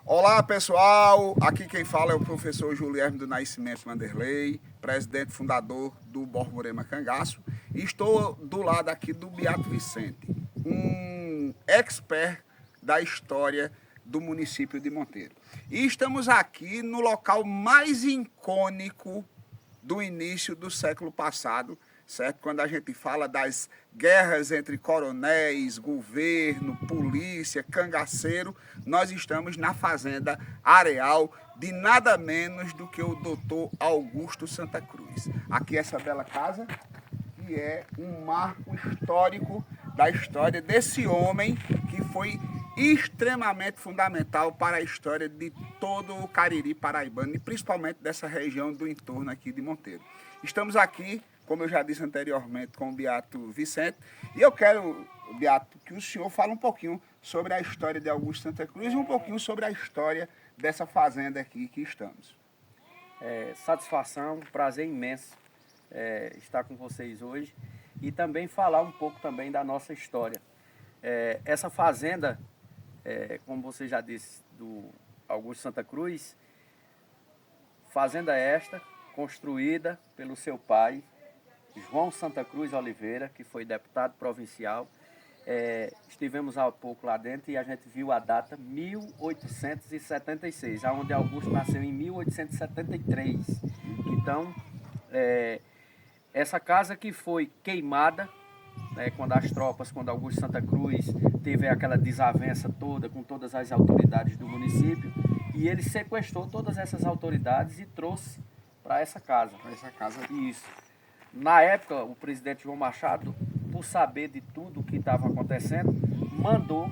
Olá pessoal, aqui quem fala é o professor Juliano do Nascimento Vanderlei, presidente fundador do Borborema Cangaço, e estou do lado aqui do Beato Vicente, um expert da história do município de Monteiro. E estamos aqui no local mais icônico do início do século passado, certo? Quando a gente fala das guerras entre coronéis, governo, polícia, cangaceiro, nós estamos na fazenda Areal de nada menos do que o doutor Augusto Santa Cruz. Aqui essa bela casa, que é um marco histórico da história desse homem que foi extremamente fundamental para a história de todo o Cariri paraibano e principalmente dessa região do entorno aqui de Monteiro. Estamos aqui, como eu já disse anteriormente, com o Beato Vicente, e eu quero, Beato, que o senhor fale um pouquinho sobre a história de Augusto Santa Cruz e um pouquinho sobre a história dessa fazenda aqui que estamos. Satisfação, prazer imenso estar com vocês hoje e também falar um pouco também da nossa história. Essa fazenda, como você já disse, do Augusto Santa Cruz, fazenda esta construída pelo seu pai, João Santa Cruz Oliveira, que foi deputado provincial. Estivemos há pouco lá dentro e a gente viu a data 1876, onde Augusto nasceu em 1873. Então, essa casa que foi queimada, quando Augusto Santa Cruz teve aquela desavença toda com todas as autoridades do município, e ele sequestrou todas essas autoridades e trouxe para essa casa. Isso. Na época, o presidente João Machado, por saber de tudo o que estava acontecendo, mandou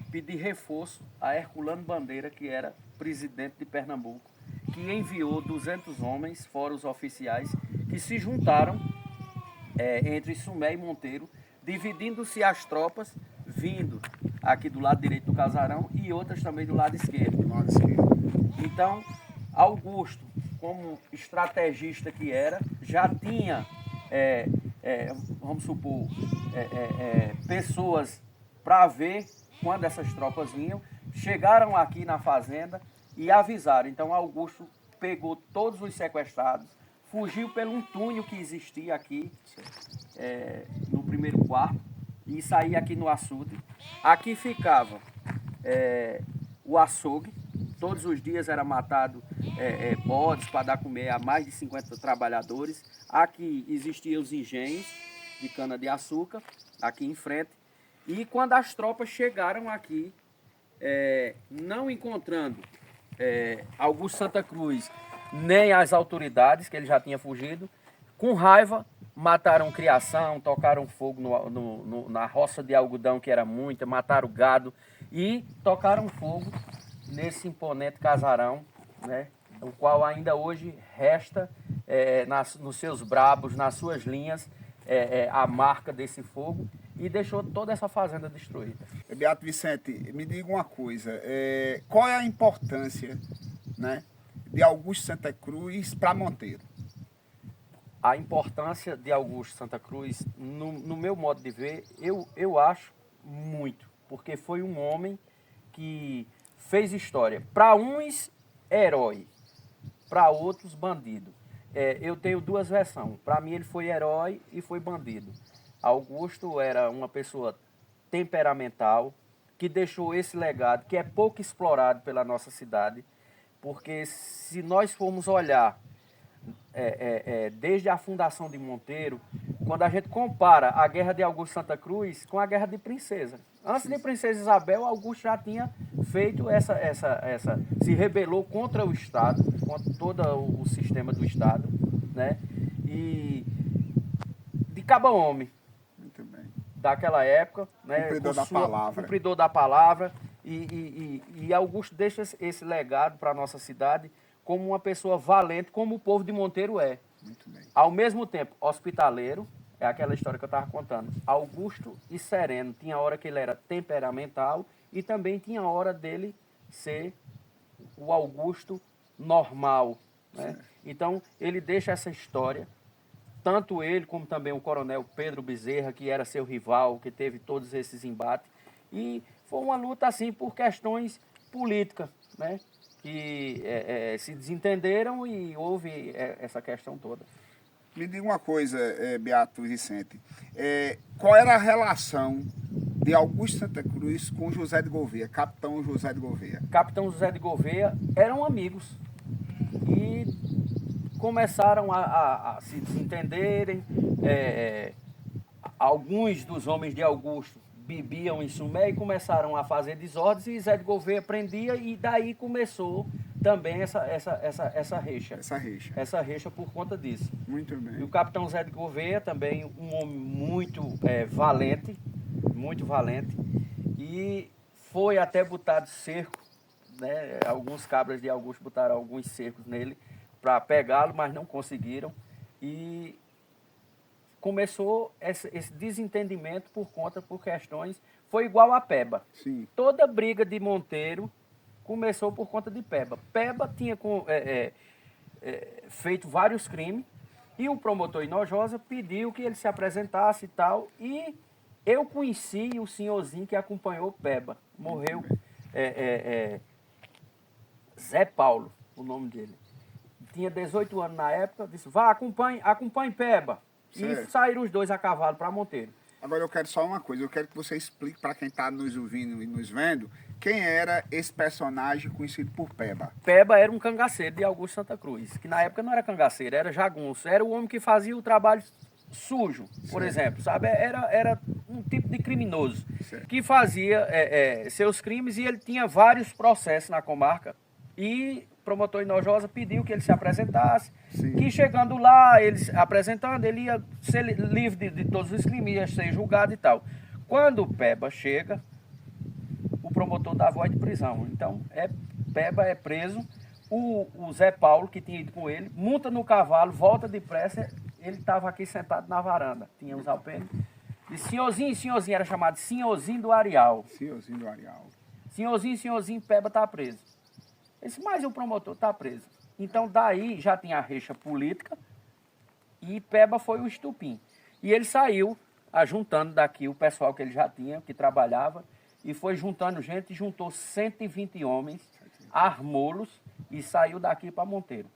pedir reforço a Herculano Bandeira, que era presidente de Pernambuco, que enviou 200 homens, fora os oficiais, que se juntaram entre Sumé e Monteiro, dividindo-se as tropas, vindo aqui do lado direito do casarão e outras também do lado esquerdo. Então, Augusto, como estrategista que era, já tinha, vamos supor, pessoas para ver quando essas tropas vinham, chegaram aqui na fazenda e avisaram. Então, Augusto pegou todos os sequestrados, fugiu pelo um túnel que existia aqui, no primeiro quarto, e saía aqui no açude. Aqui ficava o açougue. Todos os dias era matado bodes para dar comer a mais de 50 trabalhadores. Aqui existiam os engenhos de cana-de-açúcar, aqui em frente. E quando as tropas chegaram aqui, não encontrando Augusto Santa Cruz nem as autoridades, que ele já tinha fugido, com raiva, mataram criação, tocaram fogo na roça de algodão, que era muita, mataram gado e tocaram fogo nesse imponente casarão, né, o qual ainda hoje resta nos seus brabos, nas suas linhas, a marca desse fogo, e deixou toda essa fazenda destruída. Beato Vicente, me diga uma coisa, qual é a importância, né, de Augusto Santa Cruz para Monteiro? A importância de Augusto Santa Cruz, no meu modo de ver, eu acho muito, porque foi um homem que fez história. Para uns, herói, para outros, bandido. Eu tenho duas versões. Para mim, ele foi herói e foi bandido. Augusto era uma pessoa temperamental, que deixou esse legado, que é pouco explorado pela nossa cidade, porque se nós formos olhar desde a fundação de Monteiro, quando a gente compara a guerra de Augusto Santa Cruz com a guerra de Princesa. Antes de Princesa Isabel, Augusto já tinha feito se rebelou contra o Estado, contra todo o sistema do Estado, né? E de caba-homem, daquela época, né? Cumpridor da palavra, e Augusto deixa esse legado para a nossa cidade como uma pessoa valente, como o povo de Monteiro é. Muito bem. Ao mesmo tempo, hospitaleiro, é aquela história que eu estava contando. Augusto e sereno. Tinha hora que ele era temperamental e também tinha hora dele ser o Augusto normal, né? Então, ele deixa essa história, tanto ele como também o coronel Pedro Bezerra, que era seu rival, que teve todos esses embates. E foi uma luta, assim, por questões políticas. né, que se desentenderam e houve essa questão toda. Me diga uma coisa, Beato Vicente. Qual era a relação de Augusto Santa Cruz com José de Gouveia, capitão José de Gouveia? Capitão José de Gouveia eram amigos e começaram a se desentenderem. Alguns dos homens de Augusto bebiam em Sumé e começaram a fazer desordens, e Zé de Gouveia prendia, e daí começou também essa rixa. Essa rixa por conta disso. Muito bem. E o capitão Zé de Gouveia também, um homem muito valente, e foi até botado cerco, né? Alguns cabras de Augusto botaram alguns cercos nele para pegá-lo, mas não conseguiram. E começou esse desentendimento por questões. Foi igual a Peba. Sim. Toda briga de Monteiro começou por conta de Peba. Peba tinha feito vários crimes e o promotor Hinojosa pediu que ele se apresentasse e tal. E eu conheci o senhorzinho que acompanhou Peba. Morreu. Zé Paulo, o nome dele. Tinha 18 anos na época. Disse: vá, acompanhe Peba. Certo. E saíram os dois a cavalo para Monteiro. Agora eu quero só uma coisa, eu quero que você explique para quem está nos ouvindo e nos vendo, quem era esse personagem conhecido por Peba. Peba era um cangaceiro de Augusto Santa Cruz, que na época não era cangaceiro, era jagunço, era o homem que fazia o trabalho sujo, por exemplo, sabe? Era um tipo de criminoso, certo, que fazia seus crimes, e ele tinha vários processos na comarca. E o promotor Hinojosa pediu que ele se apresentasse, sim, que chegando lá, ele se apresentando, ele ia ser livre de todos os crimes, ia ser julgado e tal. Quando o Peba chega, o promotor dá voz de prisão. Então, Peba é preso, o Zé Paulo, que tinha ido com ele, monta no cavalo, volta depressa, ele estava aqui sentado na varanda, tinha uns alpenes, e senhorzinho, era chamado Senhorzinho do Areal. Senhorzinho do Areal. Senhorzinho, Peba está preso. Esse, mas o promotor está preso. Então, daí já tinha a rixa política e Peba foi o estupim. E ele saiu, ajuntando daqui o pessoal que ele já tinha, que trabalhava, e foi juntando gente, juntou 120 homens, armou-los e saiu daqui para Monteiro.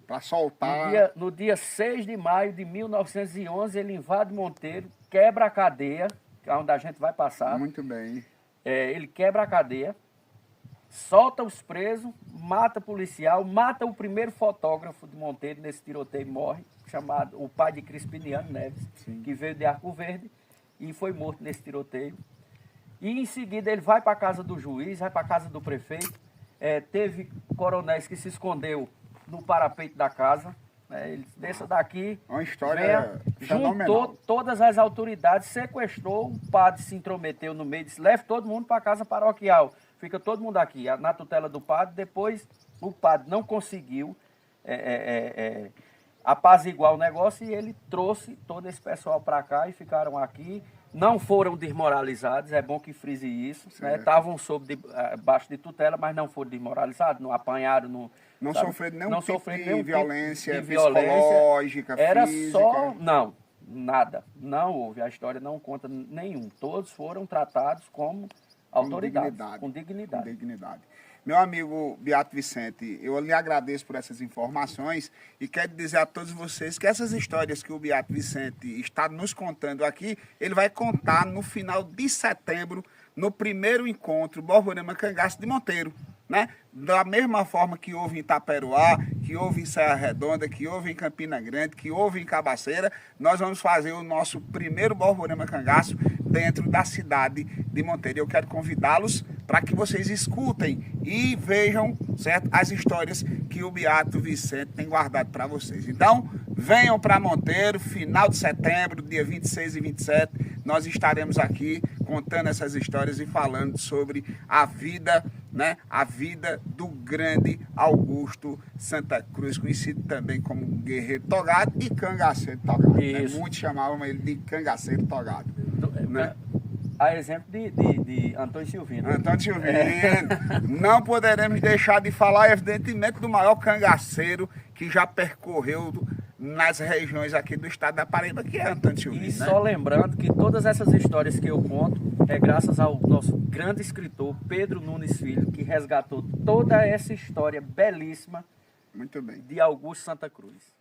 Para soltar. No dia 6 de maio de 1911, ele invade Monteiro, quebra a cadeia, que é onde a gente vai passar. Muito bem. Ele quebra a cadeia, solta os presos, mata policial, mata o primeiro fotógrafo de Monteiro nesse tiroteio, morre, chamado o pai de Crispiniano Neves, sim, que veio de Arco Verde e foi morto nesse tiroteio. E em seguida ele vai para a casa do juiz, vai para a casa do prefeito. Teve coronéis que se escondeu no parapeito da casa. Ele desça daqui, uma história juntou todas as autoridades, sequestrou, o padre se intrometeu no meio, disse: leve todo mundo para a casa paroquial. Fica todo mundo aqui, na tutela do padre. Depois o padre não conseguiu apaziguar o negócio e ele trouxe todo esse pessoal para cá e ficaram aqui. Não foram desmoralizados, é bom que frise isso. Estavam debaixo de tutela, mas não foram desmoralizados, não apanharam, não sofreram nenhum tipo de violência psicológica, era física. Só, não, nada, não houve. A história não conta nenhum. Todos foram tratados como autoridades, com dignidade. Meu amigo Beato Vicente, eu lhe agradeço por essas informações e quero dizer a todos vocês que essas histórias que o Beato Vicente está nos contando aqui, ele vai contar no final de setembro, no primeiro encontro Borborema Cangaço de Monteiro, né? Da mesma forma que houve em Itaperuá, que houve em Serra Redonda, que houve em Campina Grande, que houve em Cabaceira, nós vamos fazer o nosso primeiro Borborema Cangaço dentro da cidade de Monteiro. Eu quero convidá-los para que vocês escutem e vejam, certo, as histórias que o Beato Vicente tem guardado para vocês. Então, venham para Monteiro, final de setembro, dia 26 e 27, nós estaremos aqui contando essas histórias e falando sobre a vida, né, a vida do grande Augusto Santa Cruz, conhecido também como Guerreiro Togado e Cangaceiro Togado. Né? Muitos chamavam ele de Cangaceiro Togado. Né? A exemplo de Antônio Silvino. Antônio Silvino. Não poderemos deixar de falar, evidentemente, do maior cangaceiro que já percorreu nas regiões aqui do estado da Paraíba, que é Antônio Silvino. E só lembrando que todas essas histórias que eu conto é graças ao nosso grande escritor Pedro Nunes Filho, que resgatou toda essa história belíssima Muito bem. de Augusto Santa Cruz.